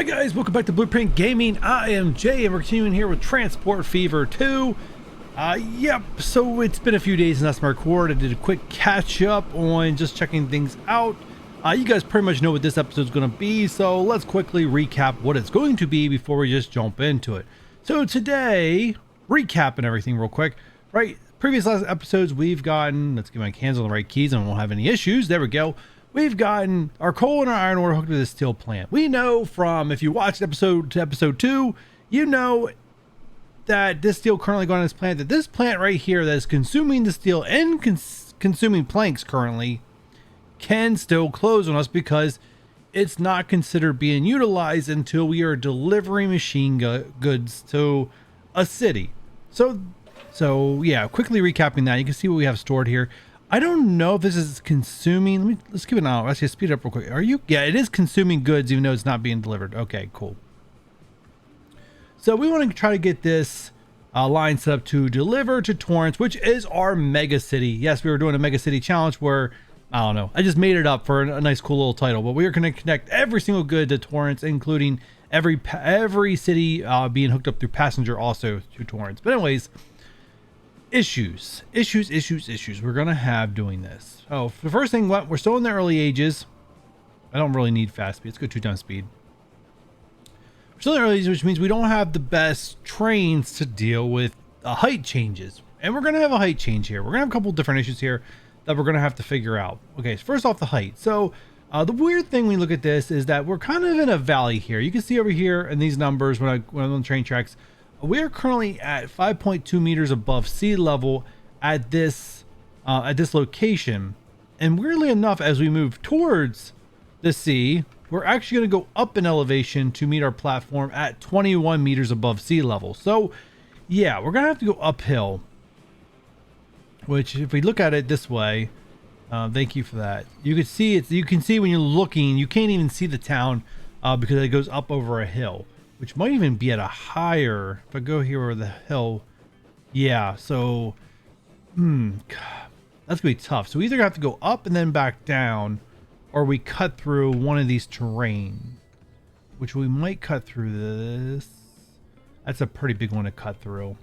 Hi guys, welcome back to Blueprint Gaming. I am Jay and we're continuing here with Transport Fever 2. Yep, so it's been a few days since I recorded. I did a quick catch up on just checking things out. You guys pretty much know what this episode is going to be, so let's quickly recap what it's going to be before we just jump into it. So today, recapping everything real quick, right? Previous last episodes we've gotten, let's get my hands on the right keys and we won't have any issues. There we go. We've gotten our coal and our iron ore hooked to the steel plant. We know from, if you watched episode 2, you know that this steel currently going on this plant, that this plant right here that is consuming the steel and consuming planks currently can still close on us because it's not considered being utilized until we are delivering machine goods to a city. So yeah, quickly recapping that, you can see what we have stored here. I don't know if this is consuming. Let's keep an eye on. Actually, speed up real quick. Yeah, it is consuming goods even though it's not being delivered. Okay, cool. So we want to try to get this line set up to deliver to Torrance, which is our mega city. Yes, we were doing a mega city challenge where, I don't know, I just made it up for a nice cool little title, but we are going to connect every single good to Torrance, including every city being hooked up through passenger also to Torrance. But anyways, issues we're gonna have doing this. Oh, the first thing, we're still in the early ages. I don't really need fast speed. Let's go 2 times speed. We're still in the early ages, which means we don't have the best trains to deal with height changes, and we're gonna have a height change here. We're gonna have a couple different issues here that we're gonna have to figure out. Okay, so first off, the height. So the weird thing when you look at this is that we're kind of in a valley here. You can see over here in these numbers when I'm on the train tracks, we are currently at 5.2 meters above sea level at this location, and weirdly enough, as we move towards the sea, we're actually going to go up in elevation to meet our platform at 21 meters above sea level. So yeah, we're gonna have to go uphill, which if we look at it this way, thank you for that, you can see it. You can see when you're looking, you can't even see the town because it goes up over a hill, which might even be at a higher, if I go here over the hill. Yeah, so that's gonna be tough. So we either have to go up and then back down, or we cut through one of these terrain, which we might cut through this. That's a pretty big one to cut through. All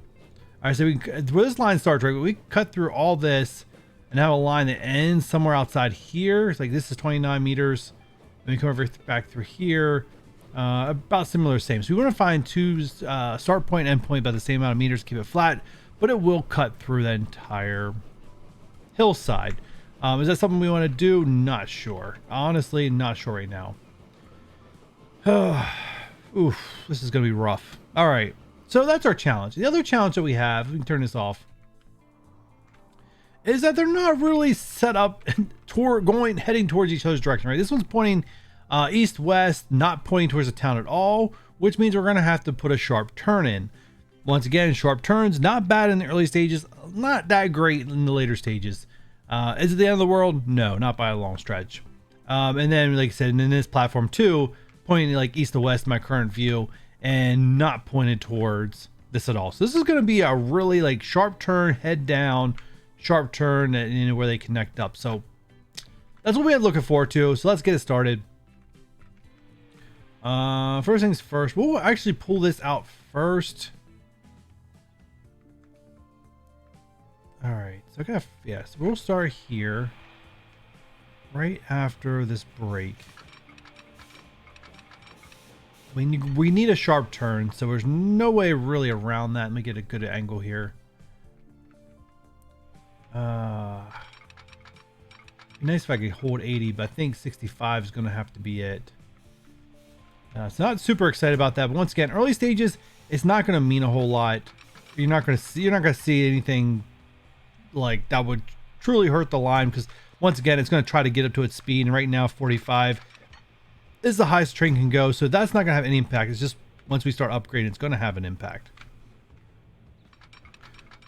right, so where this line starts, right, we cut through all this and have a line that ends somewhere outside here. It's like this is 29 meters, and we come over back through here. About similar, same. So we want to find two start point and end point by the same amount of meters, keep it flat, but it will cut through that entire hillside. Is that something we want to do? Not sure. Honestly, not sure right now. Oof, this is going to be rough. All right, so that's our challenge. The other challenge that we have, we can turn this off, is that they're not really set up heading towards each other's direction, right? This one's pointing east west, not pointing towards the town at all, which means we're going to have to put a sharp turn in. Once again, sharp turns, not bad in the early stages, not that great in the later stages. Is it the end of the world? No, not by a long stretch. And then, like I said, in this platform too, pointing like east to west, my current view, and not pointed towards this at all. So this is going to be a really like sharp turn, head down, sharp turn, and where they connect up. So that's what we had looking forward to. So let's get it started. First things first, we'll actually pull this out first. All right, so yes, we'll start here right after this break. We need a sharp turn, so there's no way really around that. Let me get a good angle here. Be nice if I could hold 80, but I think 65 is going to have to be it. So not super excited about that, but once again, early stages, it's not going to mean a whole lot. You're not going to see anything like that would truly hurt the line, because once again, it's going to try to get up to its speed, and right now 45 is the highest train can go, so that's not going to have any impact. It's just once we start upgrading, it's going to have an impact.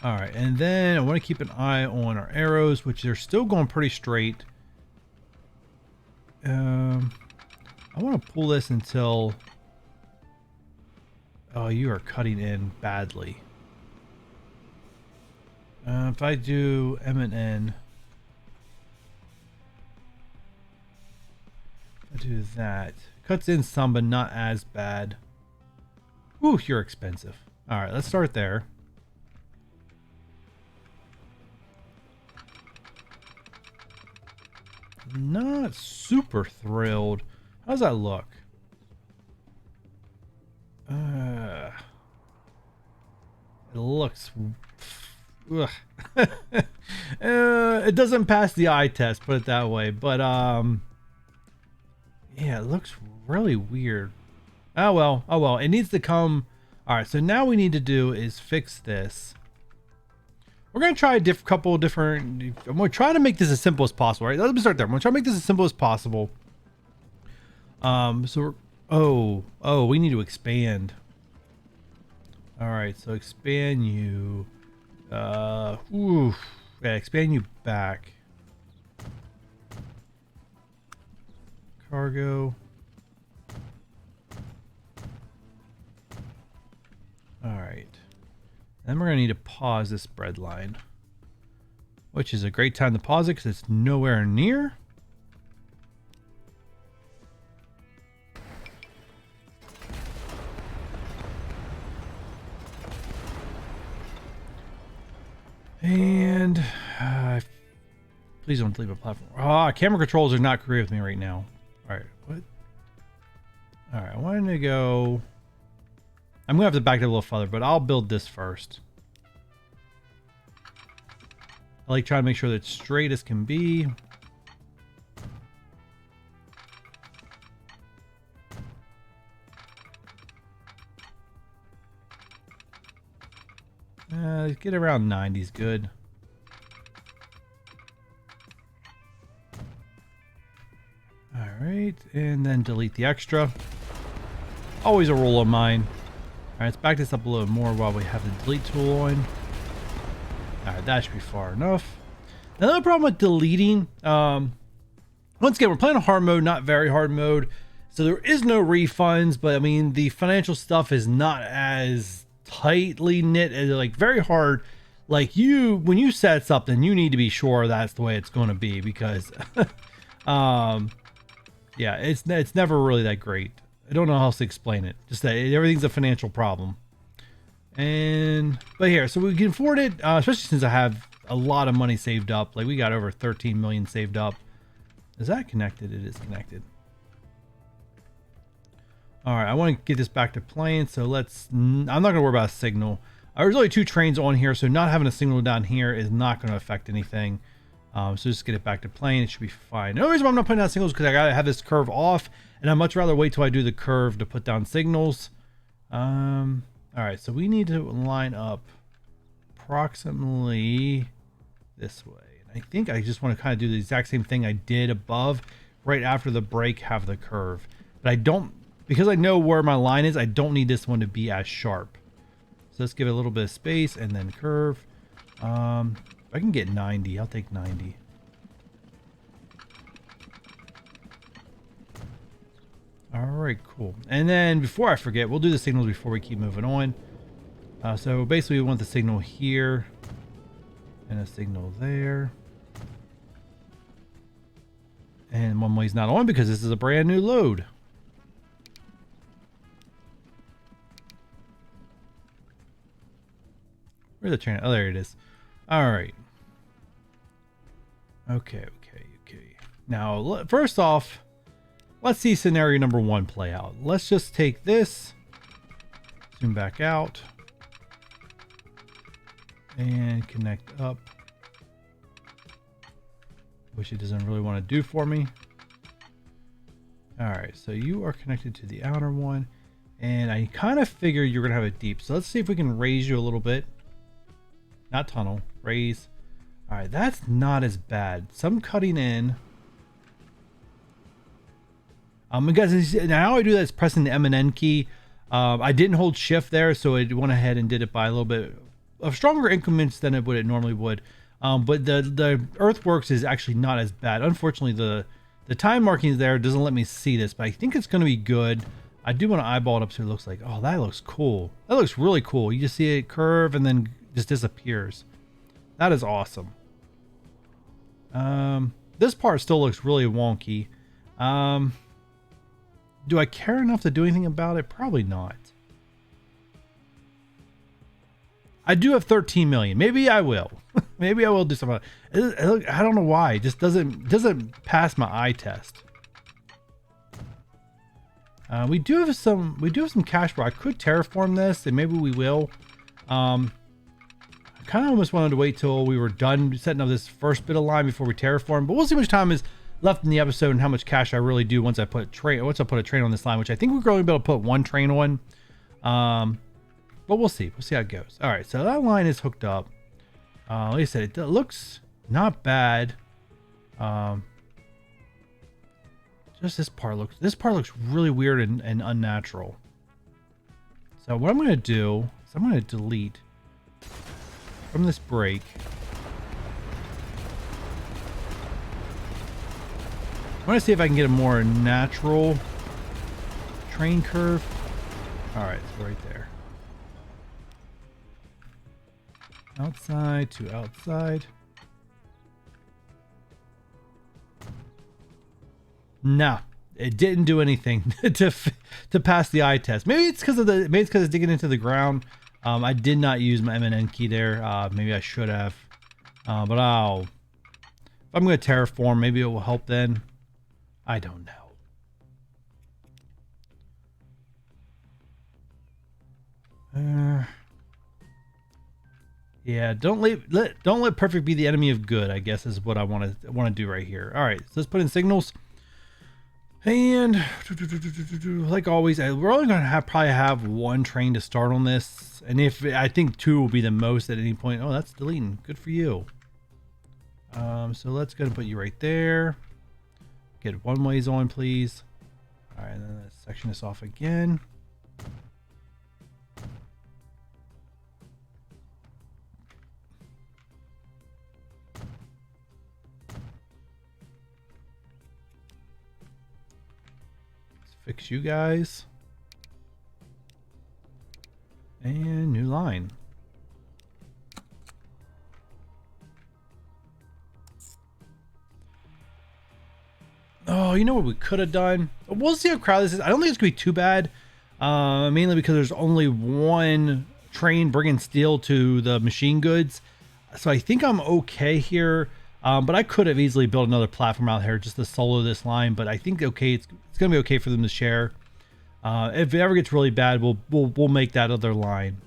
All right, and then I want to keep an eye on our arrows, which are still going pretty straight. I want to pull this until... Oh, you are cutting in badly. If I do M and N, I do that, Cuts in some, but not as bad. Ooh, you're expensive. All right, let's start there. Not super thrilled. How does that look? It looks... Ugh. It doesn't pass the eye test, put it that way. But, yeah, it looks really weird. Oh, well. Oh, well. It needs to come... Alright, so now we need to do is fix this. We're going to try a couple different... I'm going to try to make this as simple as possible, right? Let me start there. I'm going to try to make this as simple as possible. So we're... Oh, we need to expand. Alright, so expand you... Yeah, expand you back. Cargo. Alright. Then we're going to need to pause this bread line. Which is a great time to pause it because it's nowhere near. And please don't leave a platform. Camera controls are not great with me right now. All right, what? All right, I wanted to go. I'm gonna have to back it a little further, but I'll build this first. I like trying to make sure that it's straight as can be. Get around 90 is good. All right, and then delete the extra. Always a rule of mine. All right, let's back this up a little more while we have the delete tool on. All right, that should be far enough. Another problem with deleting, once again, we're playing a hard mode, not very hard mode. So there is no refunds, but I mean, the financial stuff is not as tightly knit as like very hard. Like when you set something, you need to be sure that's the way it's going to be because, yeah, it's never really that great. I don't know how else to explain it. Just that everything's a financial problem. But here, so we can afford it, especially since I have a lot of money saved up. Like we got over 13 million saved up. Is that connected? It is connected. All right, I want to get this back to plane. So I'm not going to worry about a signal. There's only 2 trains on here, so not having a signal down here is not going to affect anything. So just get it back to plane. It should be fine. The only reason why I'm not putting down signals is because I got to have this curve off, and I'd much rather wait till I do the curve to put down signals. All right, so we need to line up approximately this way. And I think I just want to kind of do the exact same thing I did above, right after the break, have the curve. But I don't, because I know where my line is, I don't need this one to be as sharp. So let's give it a little bit of space and then curve. If I can get 90, I'll take 90. All right, cool. And then before I forget, we'll do the signals before we keep moving on. So basically we want the signal here and a signal there. And one way's not on because this is a brand new load. Where's the train? Oh, there it is. All right. Okay. Now, first off, let's see scenario number 1 play out. Let's just take this, zoom back out, and connect up, which it doesn't really want to do for me. All right, so you are connected to the outer one, and I kind of figure you're going to have it deep. So let's see if we can raise you a little bit. Not tunnel, raise. All right, that's not as bad. Some cutting in. Because now I do that is pressing the M and N key. I didn't hold shift there, so it went ahead and did it by a little bit of stronger increments than it normally would. But the earthworks is actually not as bad. Unfortunately, the time markings there doesn't let me see this, but I think it's going to be good. I do want to eyeball it up so it looks like, oh, that looks cool. That looks really cool. You just see it curve and then just disappears. That is awesome. This part still looks really wonky. Do I care enough to do anything about it? Probably not. I do have 13 million. Maybe I will. Maybe I will do something. I don't know why. It just doesn't pass my eye test. We do have some cash flow. I could terraform this, and maybe we will. I kind of almost wanted to wait till we were done setting up this first bit of line before we terraform. But we'll see how much time is left in the episode and how much cash I really do once I put a train on this line, which I think we're going to be able to put one train on. But we'll see. We'll see how it goes. All right, so that line is hooked up. Like I said, it looks not bad. Just this part looks really weird and unnatural. So what I'm going to do is I'm going to delete from this break. I want to see if I can get a more natural train curve. All right, it's right there. Outside to outside. No, it didn't do anything to pass the eye test. Maybe it's because it's digging into the ground. I did not use my M&N key there. Maybe I should have. But if I'm going to terraform, maybe it will help then. I don't know. Yeah, don't let perfect be the enemy of good, I guess is what I want to do right here. All right, so let's put in signals. And like always, we're only going to probably have one train to start on this. And if I think 2 will be the most at any point. Oh, that's deleting. Good for you. So let's go and put you right there. Get one ways on, please. All right, and then let's section this off again. Fix you guys. And new line. Oh, you know what we could have done? We'll see how crowded this is. I don't think it's going to be too bad. Mainly because there's only one train bringing steel to the machine goods. So I think I'm okay here. But I could have easily built another platform out here just to solo this line. But I think okay, it's going to be okay for them to share. If it ever gets really bad, we'll make that other line.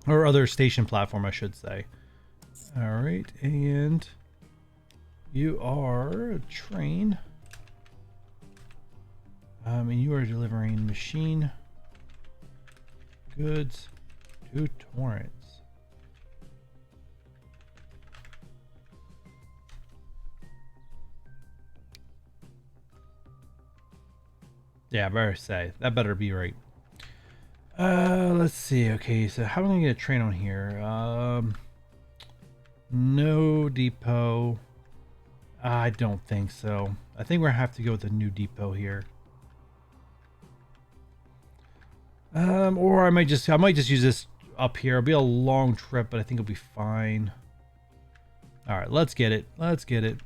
Or other station platform, I should say. All right, and you are a train. And you are delivering machine goods to Torrance. Yeah, I better say. That better be right. Let's see. Okay, so how am I going to get a train on here? No depot. I don't think so. I think we're going to have to go with a new depot here. Or I might just use this up here. It'll be a long trip, but I think it'll be fine. All right, let's get it. Let's get it.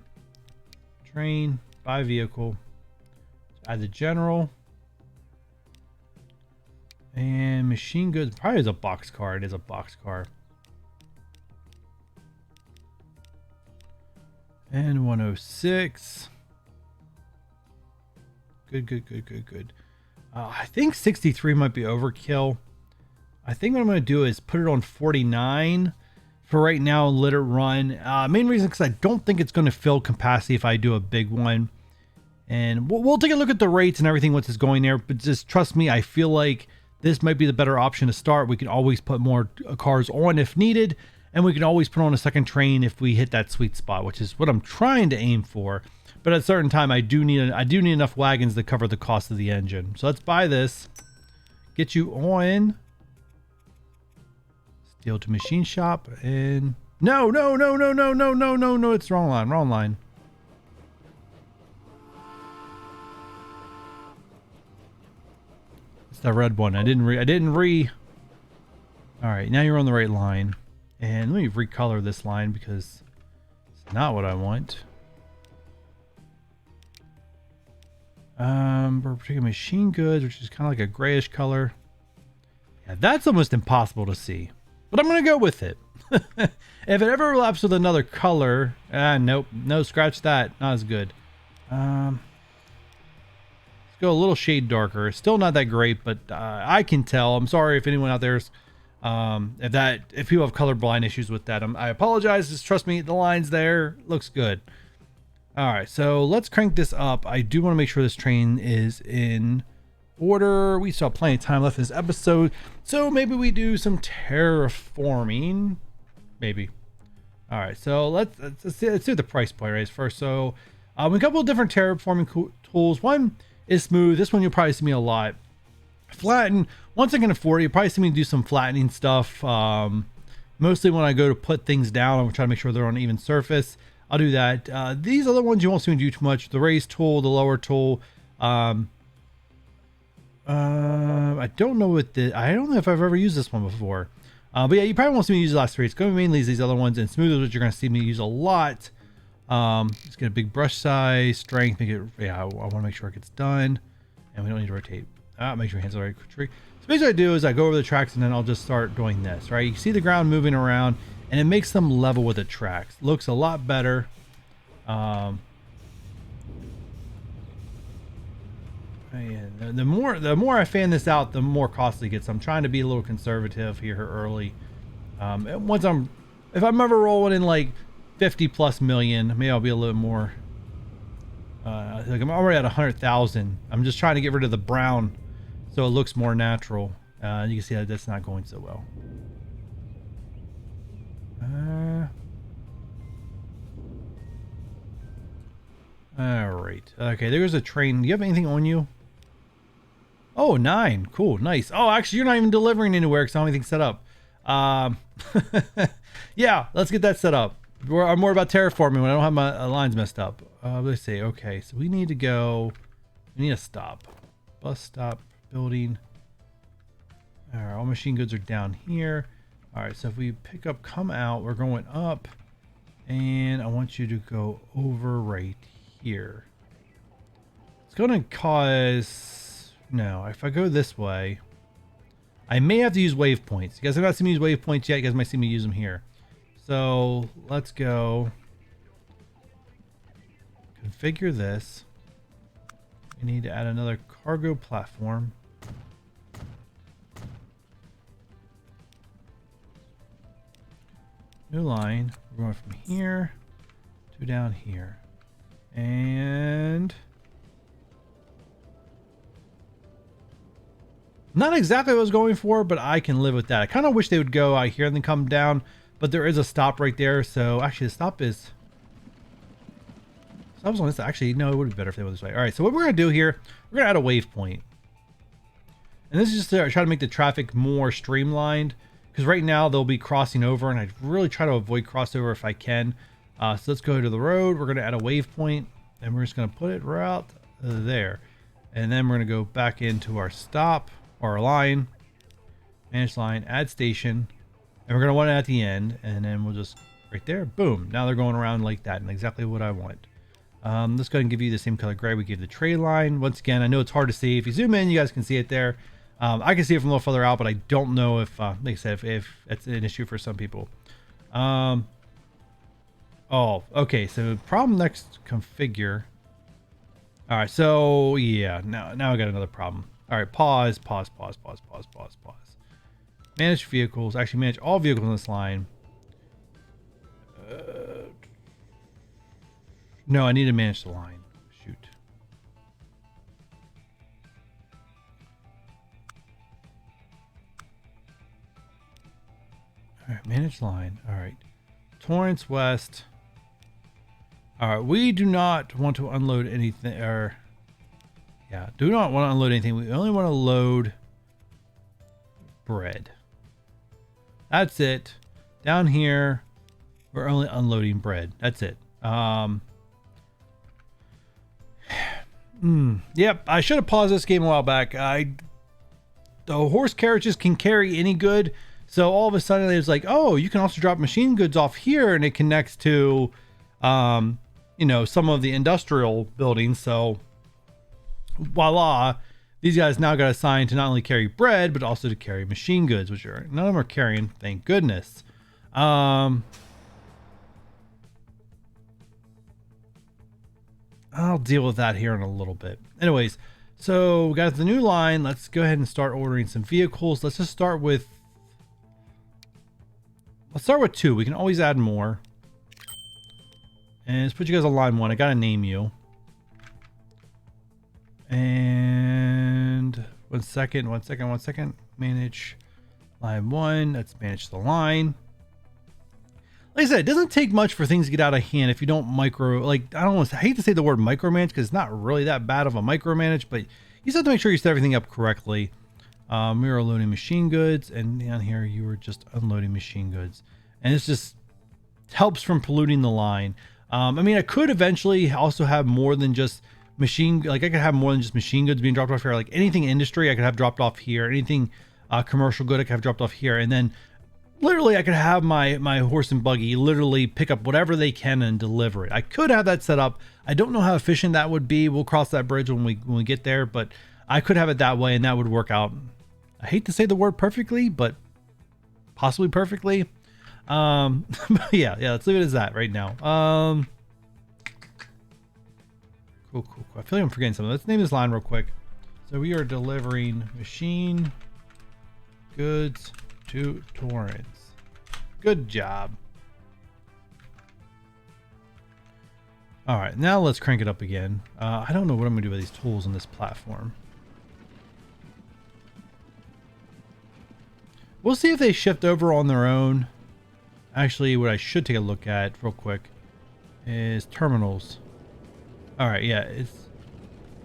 Train, buy vehicle. Add the general. And machine goods probably is a box car. It is a box car. And 106. Good. I think 63 might be overkill. I think what I'm going to do is put it on 49 for right now and let it run. Main reason because I don't think it's going to fill capacity if I do a big one. And we'll take a look at the rates and everything once it's going there. But just trust me, I feel like this might be the better option to start. We can always put more cars on if needed. And we can always put on a second train if we hit that sweet spot, which is what I'm trying to aim for. But at a certain time, I do need enough wagons to cover the cost of the engine. So let's buy this. Get you on. Steel to machine shop. And no. It's wrong line. It's the red one. I didn't re. All right, now you're on the right line. And let me recolor this line because it's not what I want. We're taking machine goods, which is kind of like a grayish color. Yeah, that's almost impossible to see, but I'm gonna go with it. If it ever overlaps with another color, nope, no, scratch that. Not as good. Let's go a little shade darker. Still not that great, but I can tell. I'm sorry if anyone out there's if people have colorblind issues with that. I apologize. Just trust me, the lines there looks good. All right, so let's crank this up. I do want to make sure this train is in order. We still have plenty of time left in this episode, so maybe we do some terraforming. Maybe. All right, so let's do the price point raise first. So we have a couple of different terraforming tools. One is smooth. This one you'll probably see me a lot. Flatten. Once I can afford it, you'll probably see me do some flattening stuff. Mostly when I go to put things down, I'm trying to make sure they're on an even surface. I'll do that. These other ones you won't see me do too much. The raise tool, the lower tool. I don't know I don't know if I've ever used this one before. But yeah, you probably won't see me use the last three. It's going to be mainly these other ones, and smooth, which you're going to see me use a lot. Let's get a big brush size, strength, make it, yeah, I want to make sure it gets done. And we don't need to rotate. Make sure your hands are right. So basically what I do is I go over the tracks and then I'll just start doing this, right? You can see the ground moving around and it makes them level with the tracks. Looks a lot better. And the more I fan this out, the more costly it gets. I'm trying to be a little conservative here early. If I'm ever rolling in like 50 plus million, maybe I'll be a little more. Like I'm already at 100,000. I'm just trying to get rid of the brown so it looks more natural. You can see that that's not going so well. All right. Okay, there's a train. Do you have anything on you? Oh, 9. Cool. Nice. Oh, actually, you're not even delivering anywhere because I don't have anything set up. Yeah, let's get that set up. I'm more about terraforming when I don't have my lines messed up. Let's see. Okay, so we need to go. We need a stop. Bus stop. Building. All right, all machine goods are down here. All right, so if we pick up, come out, we're going up. And I want you to go over right here. It's going to cause... No, if I go this way, I may have to use waypoints. You guys have not seen me use waypoints yet. You guys might see me use them here. So let's go configure this. We need to add another cargo platform. New line. We're going from here to down here. And not exactly what I was going for, but I can live with that. I kind of wish they would go out here and then come down, but there is a stop right there. So actually the stop is... Stop's on this. Actually, no, it would be better if they went this way. All right, so what we're going to do here, we're going to add a waypoint. And this is just to try to make the traffic more streamlined, because right now they'll be crossing over, and I really try to avoid crossover if I can. So let's go to the road. We're going to add a waypoint, and we're just going to put it right there. And then we're going to go back into our stop, or our line, manage line, add station, and we're going to want it at the end, and then we'll just right there, boom. Now they're going around like that, and exactly what I want. Let's go ahead and give you the same color gray we gave the tray line. Once again, I know it's hard to see. If you zoom in, you guys can see it there. I can see it from a little further out, but I don't know if, like I said, if that's an issue for some people. Oh, okay. So problem next, configure. All right. So yeah, now I got another problem. All right. Pause. Manage vehicles. Actually, manage all vehicles on this line. No, I need to manage the line. Shoot. All right, manage line. All right. Torrance West. All right, we do not want to unload anything, or yeah, do not want to unload anything. We only want to load bread. That's it. Down here, we're only unloading bread. That's it. Yep, I should have paused this game a while back. The horse carriages can carry any good, so all of a sudden it's like, oh, you can also drop machine goods off here, and it connects to, you know, some of the industrial buildings. So voila, these guys now got assigned to not only carry bread, but also to carry machine goods, which are none of them are carrying, thank goodness. I'll deal with that here in a little bit. Anyways, so we got the new line. Let's go ahead and start ordering some vehicles. Let's start with 2. We can always add more. And let's put you guys on line 1. I gotta name you. And one second. Manage line 1. Let's manage the line. Like I said, it doesn't take much for things to get out of hand if you don't I hate to say the word micromanage because it's not really that bad of a micromanage, but you just have to make sure you set everything up correctly. We are loading machine goods, and down here you were just unloading machine goods. And this just helps from polluting the line. I mean, I could eventually also have more than just I could have more than just machine goods being dropped off here. Like anything industry, I could have dropped off here. Anything commercial good, I could have dropped off here. And then literally I could have my horse and buggy literally pick up whatever they can and deliver it. I could have that set up. I don't know how efficient that would be. We'll cross that bridge when we get there, but I could have it that way and that would work out. I hate to say the word perfectly, but possibly perfectly. But yeah, let's leave it as that right now. Cool. I feel like I'm forgetting something. Let's name this line real quick. So we are delivering machine goods to Torrance. Good job. All right, now let's crank it up again. I don't know what I'm gonna do with these tools on this platform. We'll see if they shift over on their own. Actually, what I should take a look at real quick is terminals. All right, yeah,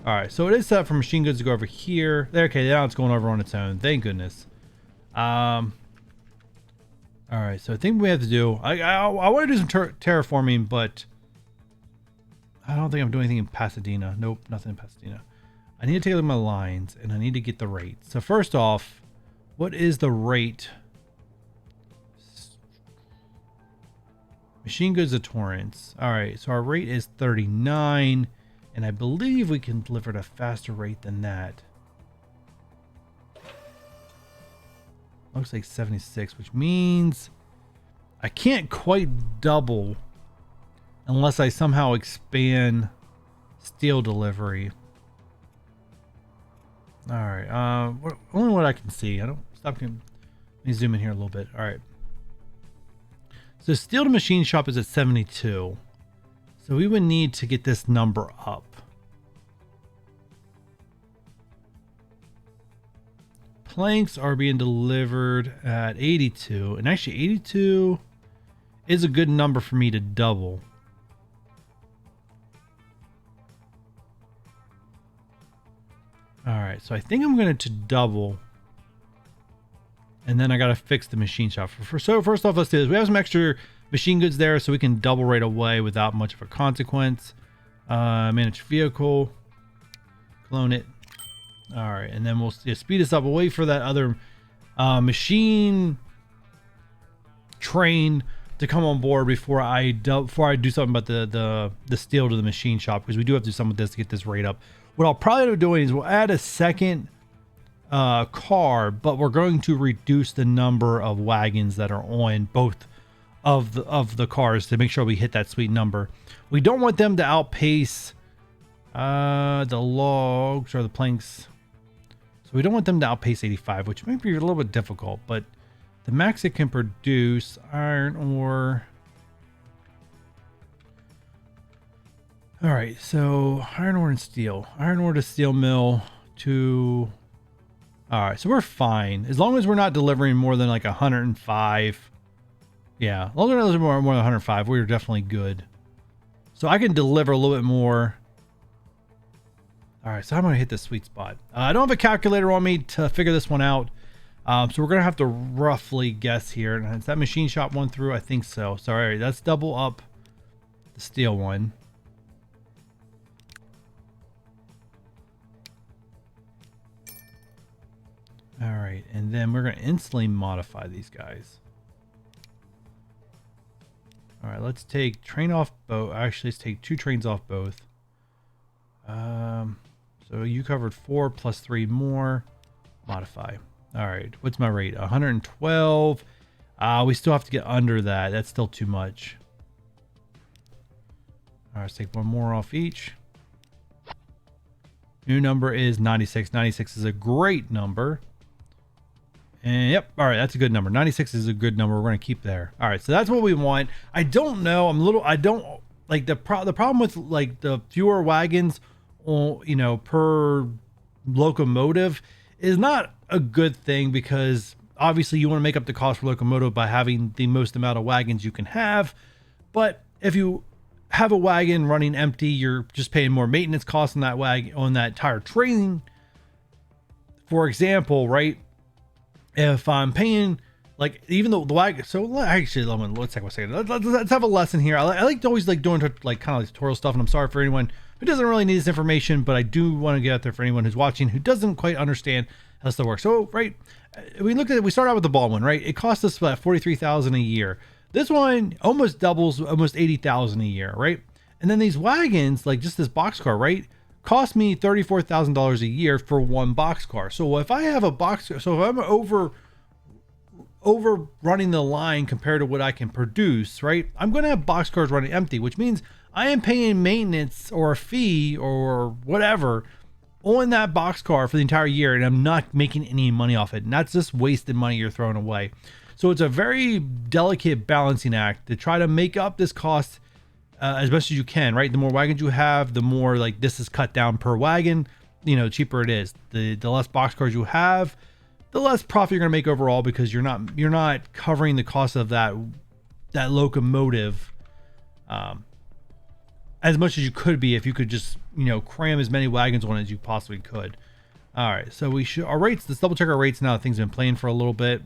all right. So it is set up for machine goods to go over here. There, okay, now it's going over on its own. Thank goodness. All right, so I think we have to do. I want to do some terraforming, but I don't think I'm doing anything in Pasadena. Nope, nothing in Pasadena. I need to take a look at my lines, and I need to get the rate. So first off, what is the rate? Machine goods to Torrance. All right, so our rate is 39, and I believe we can deliver at a faster rate than that. Looks like 76, which means I can't quite double unless I somehow expand steel delivery. All right, only what I can see. I don't stop. Let me zoom in here a little bit. All right. So steel to machine shop is at 72. So we would need to get this number up. Planks are being delivered at 82. And actually 82 is a good number for me to double. All right, so I think I'm going to double. And then I got to fix the machine shop. So first off, let's do this. We have some extra machine goods there, so we can double right away without much of a consequence. Manage vehicle. Clone it. All right, and then we'll speed this up. We'll wait for that other machine train to come on board before I do something about the steel to the machine shop, because we do have to do something with this to get this rate up. What I'll probably end up doing is we'll add a second car, but we're going to reduce the number of wagons that are on both of the cars to make sure we hit that sweet number. We don't want them to outpace the logs or the planks, so we don't want them to outpace 85, which may be a little bit difficult, but the max it can produce iron ore. All right, so iron ore and steel. Iron ore to steel mill to... All right, so we're fine. As long as we're not delivering more than like 105. Yeah, as long as we're not delivering more than 105, we're definitely good. So I can deliver a little bit more. All right, so I'm going to hit this sweet spot. I don't have a calculator on me to figure this one out. So we're going to have to roughly guess here. And is that machine shop one through? I think so. So all right, let's double up the steel one. All right, and then we're going to instantly modify these guys. All right, let's take train off both. Actually, let's take 2 trains off both. So So you covered 4 plus 3 more. Modify. All right. What's my rate? 112. We still have to get under that. That's still too much. All right, let's take one more off each. New number is 96. 96 is a great number. And yep, all right, that's a good number. 96 is a good number. We're going to keep there. All right, so that's what we want. I don't know. I don't like the problem with like the fewer wagons, you know, per locomotive is not a good thing, because obviously you want to make up the cost for locomotive by having the most amount of wagons you can have. But if you have a wagon running empty, you're just paying more maintenance costs on that wagon, on that entire train. For example, right? If I'm paying, like, even though the wagon, so actually, let's take a second. Let's have a lesson here. I like to always like doing like kind of like tutorial stuff, and I'm sorry for anyone who doesn't really need this information, but I do want to get out there for anyone who's watching who doesn't quite understand how stuff works. So, right, we start out with the ball one, right? It costs us about $43,000 a year. This one almost doubles, almost $80,000 a year, right? And then these wagons, like just this boxcar, right, cost me $34,000 a year for one boxcar. So if I have a boxcar, so if I'm over running the line compared to what I can produce, right, I'm going to have boxcars running empty, which means I am paying maintenance or a fee or whatever on that boxcar for the entire year, and I'm not making any money off it. And that's just wasted money you're throwing away. So it's a very delicate balancing act to try to make up this cost as best as you can, right? The more wagons you have, the more like this is cut down per wagon, you know, cheaper it is. The less boxcars you have, the less profit you're gonna make overall, because you're not covering the cost of that locomotive as much as you could be if you could just, you know, cram as many wagons on as you possibly could. All right, so our rates. Let's double check our rates now that things have been playing for a little bit.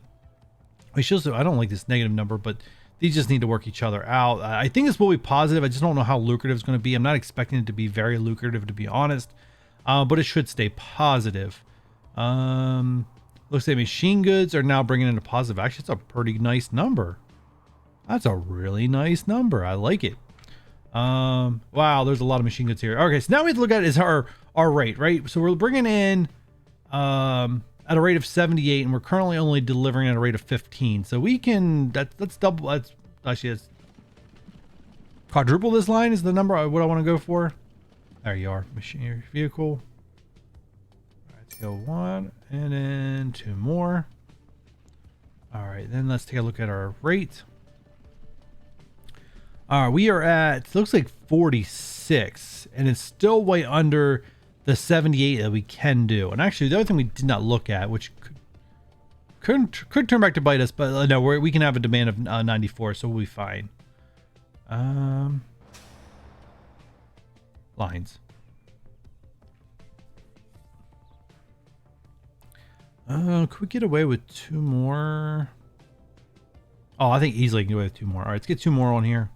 I don't like this negative number, but these just need to work each other out. I think this will be positive. I just don't know how lucrative it's going to be. I'm not expecting it to be very lucrative, to be honest, but it should stay positive. Looks like machine goods are now bringing in a positive. Actually, it's a pretty nice number. That's a really nice number. I like it. Wow, there's a lot of machine goods here. Okay, so now we have to look at is our rate, right? So we're bringing in at a rate of 78, and we're currently only delivering at a rate of 15. So we can, that's double, that's quadruple this line is the number what I want to go for. There you are, machine vehicle. All right, let's go 1 and then 2 more. All right, then let's take a look at our rate. All right, we are at, looks like 46, and it's still way under the 78 that we can do. And actually, the other thing we did not look at, which could turn back to bite us, but no, we can have a demand of 94, so we'll be fine. Lines. Could we get away with 2 more? Oh, I think easily can get away with 2 more. All right, let's get 2 more on here.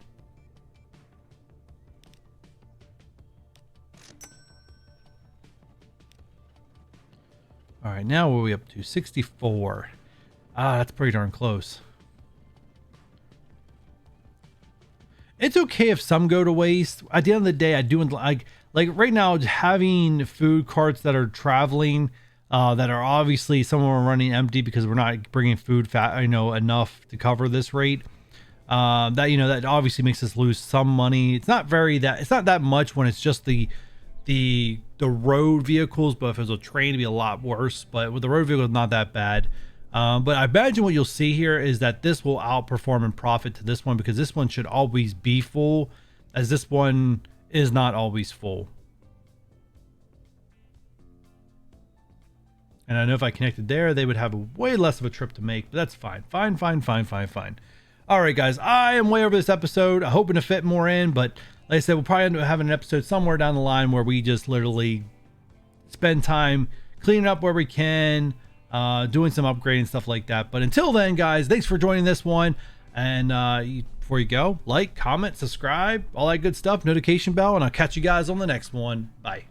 All right, now what are we up to? 64. That's pretty darn close. It's okay if some go to waste. At the end of the day, I do like right now having food carts that are traveling, that are obviously some of them are running empty because we're not bringing food enough to cover this rate. That obviously makes us lose some money. It's not that much when it's just the road vehicles, but if it was a train, it'd be a lot worse. But with the road vehicles, not that bad. But I imagine what you'll see here is that this will outperform in profit to this one, because this one should always be full, as this one is not always full. And I know if I connected there, they would have a way less of a trip to make, but that's fine. Fine. All right, guys, I am way over this episode. I'm hoping to fit more in, but like I said, we'll probably end up having an episode somewhere down the line where we just literally spend time cleaning up where we can, doing some upgrading, stuff like that. But until then, guys, thanks for joining this one. And before you go, like, comment, subscribe, all that good stuff, notification bell, and I'll catch you guys on the next one. Bye.